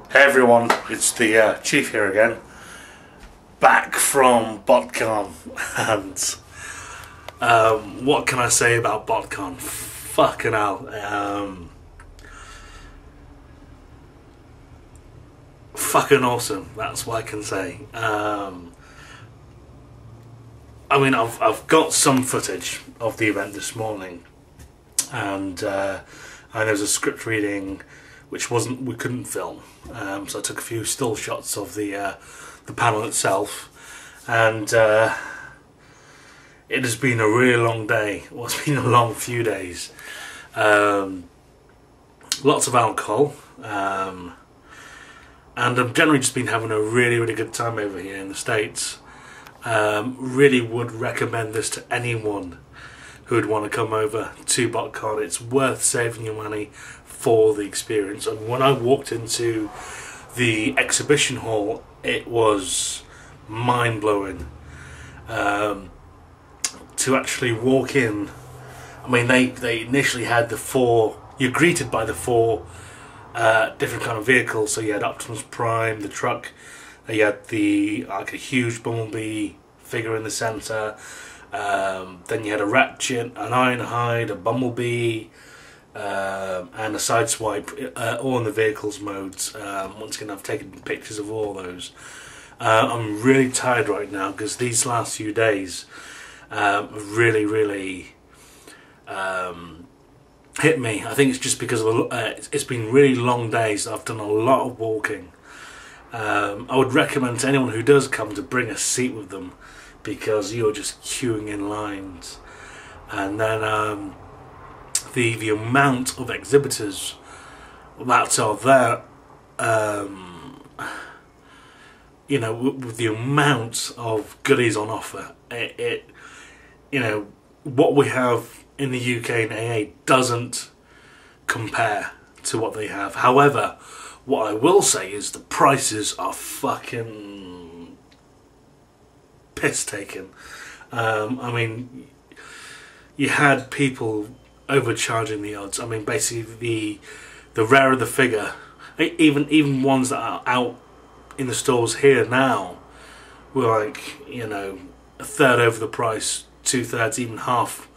Hey everyone, it's the Chief here again, back from Botcon, and what can I say about Botcon? Fucking hell, fucking awesome. That's what I can say. I mean, I've got some footage of the event this morning, and there's a script reading which we couldn't film, so I took a few still shots of the panel itself, and it has been a really long day. Well, it's been a long few days. Lots of alcohol, and I've generally just been having a really good time over here in the States. Really would recommend this to anyone who would want to come over to Botcon. It's worth saving your money for the experience. And when I walked into the exhibition hall, it was mind-blowing. To actually walk in, I mean, they initially had you're greeted by the four different kind of vehicles. So you had Optimus Prime, the truck, you had like a huge Bumblebee figure in the centre, then you had a Ratchet, an Ironhide, a Bumblebee, and a Sideswipe, all in the vehicles modes. Once again, I've taken pictures of all those. I'm really tired right now because these last few days really hit me. I think it's just because of it's been really long days. I've done a lot of walking. I would recommend to anyone who does come to bring a seat with them, because you're just queuing in lines. And then the amount of exhibitors that are there, you know, with the amount of goodies on offer, you know, what we have in the UK and AA doesn't compare to what they have. However, what I will say is the prices are fucking piss taken. I mean, you had people overcharging the odds. I mean, basically the rarer the figure, even ones that are out in the stores here now, were like, you know, a third over the price, 2/3, even half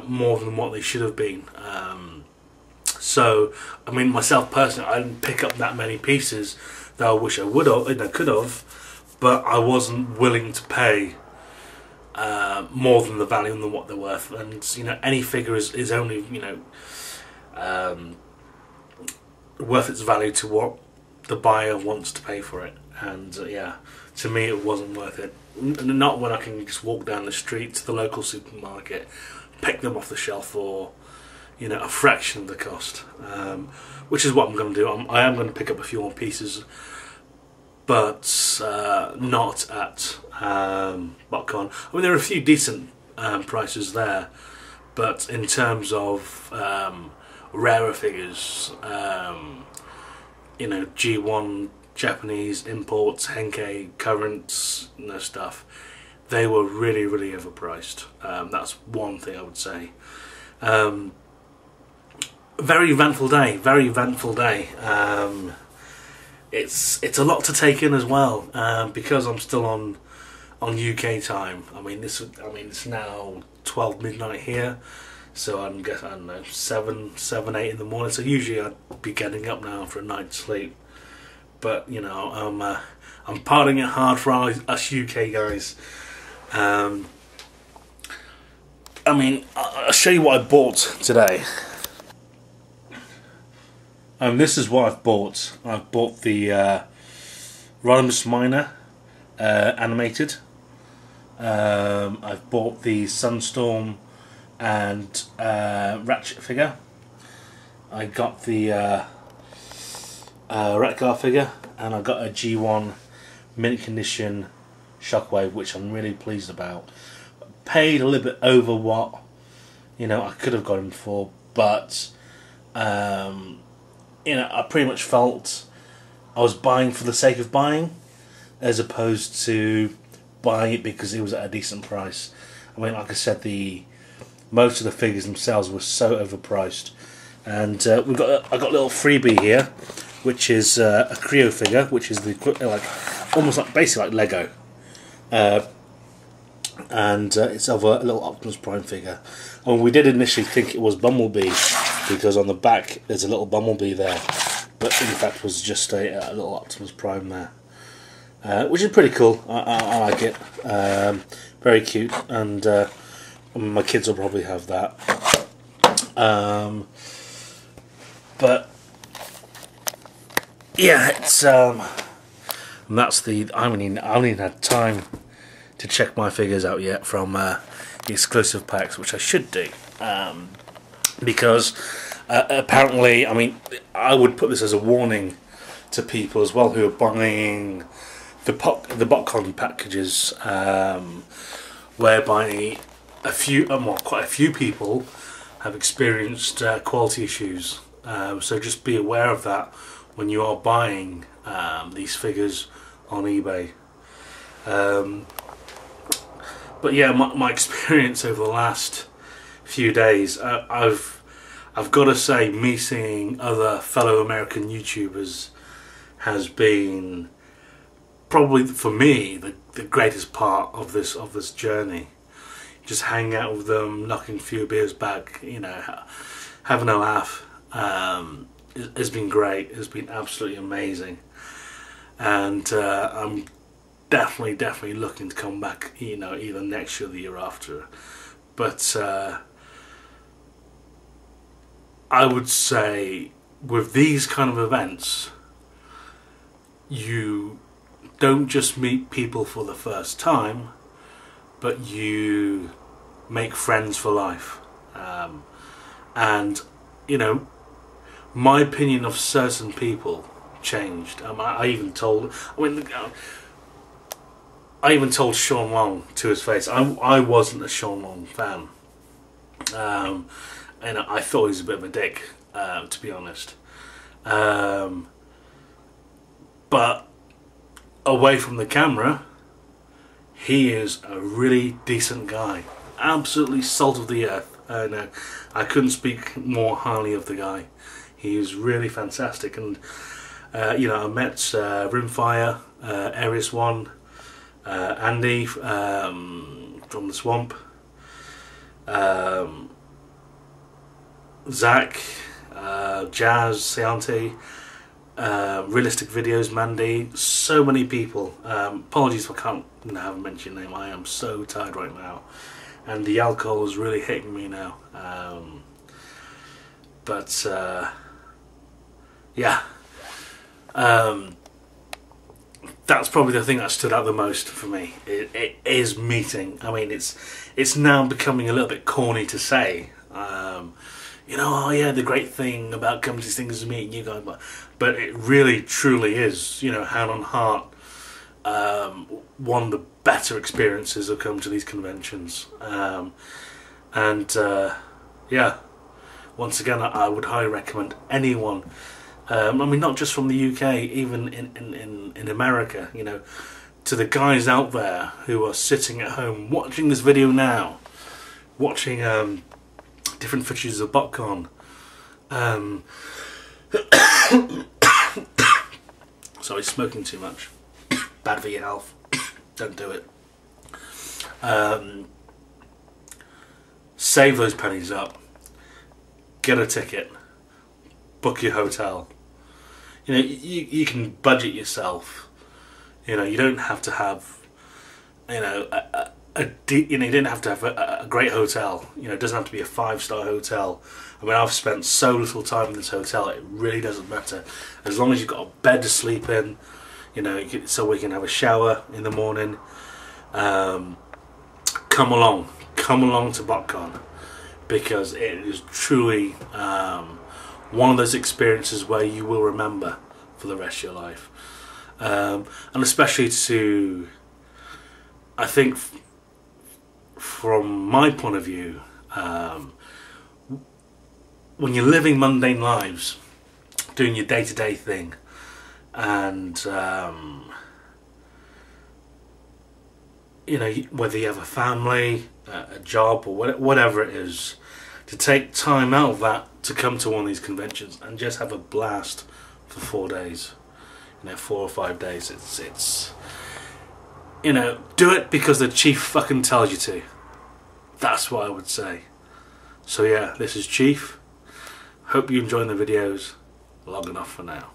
more than what they should have been. So, I mean, myself personally, I didn't pick up that many pieces that I wish I would have, and I could have, but I wasn't willing to pay more than the value than what they're worth. And you know, any figure is only, you know, worth its value to what the buyer wants to pay for it. And yeah, to me, it wasn't worth it. Not when I can just walk down the street to the local supermarket, pick them off the shelf for, you know, a fraction of the cost, which is what I'm going to do. I am going to pick up a few more pieces, but not at Botcon. I mean, there are a few decent prices there, but in terms of rarer figures, you know, G1 Japanese imports, Henkei currents, you know, stuff, they were really overpriced. That's one thing I would say. Very eventful day. It's a lot to take in as well, because I'm still on UK time. I mean, it's now 12 midnight here, so I don't know, 7, 8 in the morning. So usually I'd be getting up now for a night's sleep. But you know, I'm partying it hard for us UK guys. I mean, I'll show you what I bought today. This is what I've bought. I've bought the Rodimus Minor animated. I've bought the Sunstorm and Ratchet figure. I got the Ratcar figure, and I got a G1 mint condition Shockwave, which I'm really pleased about. Paid a little bit over what, you know, I could have got him for, but you know, I pretty much felt I was buying for the sake of buying, as opposed to buying it because it was at a decent price. I mean, like I said, most of the figures themselves were so overpriced, and I got a little freebie here. which is a Creo figure, which is almost like basically like Lego, and it's of a little Optimus Prime figure. And we did initially think it was Bumblebee because on the back there's a little Bumblebee there, but in fact it was just a little Optimus Prime there, which is pretty cool. I like it, very cute, and my kids will probably have that. But yeah, it's and that's the. I haven't even had time to check my figures out yet from the exclusive packs, which I should do, because apparently, I mean, I would put this as a warning to people as well who are buying the Botcon packages, whereby quite a few people have experienced quality issues. So just be aware of that when you are buying these figures on eBay. But yeah, my experience over the last few days, I've got to say, me seeing other fellow American YouTubers has been probably for me the greatest part of this journey. Just hanging out with them, knocking a few beers back, you know, having a laugh. Has been great. It's been absolutely amazing, and I'm definitely looking to come back, you know, either next year or the year after. But I would say with these kind of events, you don't just meet people for the first time, but you make friends for life. And you know, my opinion of certain people changed. I even told Sean Long to his face. I wasn't a Sean Long fan, and I thought he was a bit of a dick, to be honest. But away from the camera, he is a really decent guy. Absolutely salt of the earth. No, I couldn't speak more highly of the guy. He is really fantastic, and you know, I met Rimfire, Aries One, Andy from the Swamp, Zach, Jazz, Seanti, Realistic Videos, Mandy, so many people. Apologies if I haven't mentioned your name. I am so tired right now, and the alcohol is really hitting me now. But yeah, that's probably the thing that stood out the most for me. It is meeting. I mean, it's now becoming a little bit corny to say. You know, oh yeah, the great thing about coming to these things is meeting you guys, but it really truly is, you know, hand on heart, one of the better experiences of coming to these conventions. Yeah, once again, I would highly recommend anyone, I mean, not just from the UK, even in America, you know, to the guys out there who are sitting at home watching this video now, watching different footage of Botcon. Sorry, smoking too much. Bad for your health. Don't do it. Save those pennies up. Get a ticket. Book your hotel. You know, you can budget yourself. You know, you don't have to have, you know, you don't have to have a great hotel. You know, it doesn't have to be a 5-star hotel. I mean, I've spent so little time in this hotel, it really doesn't matter. As long as you've got a bed to sleep in, you know, so we can have a shower in the morning. Come along to Botcon, because it is truly one of those experiences where you will remember for the rest of your life. And especially to, I think, from my point of view, when you're living mundane lives, doing your day-to-day thing, and you know, whether you have a family, a job, or whatever it is, to take time out of that to come to one of these conventions and just have a blast for 4 days. You know, 4 or 5 days. It's you know, do it because the Chief fucking tells you to. That's what I would say. So yeah, this is Chief. Hope you enjoyed the videos. Log enough for now.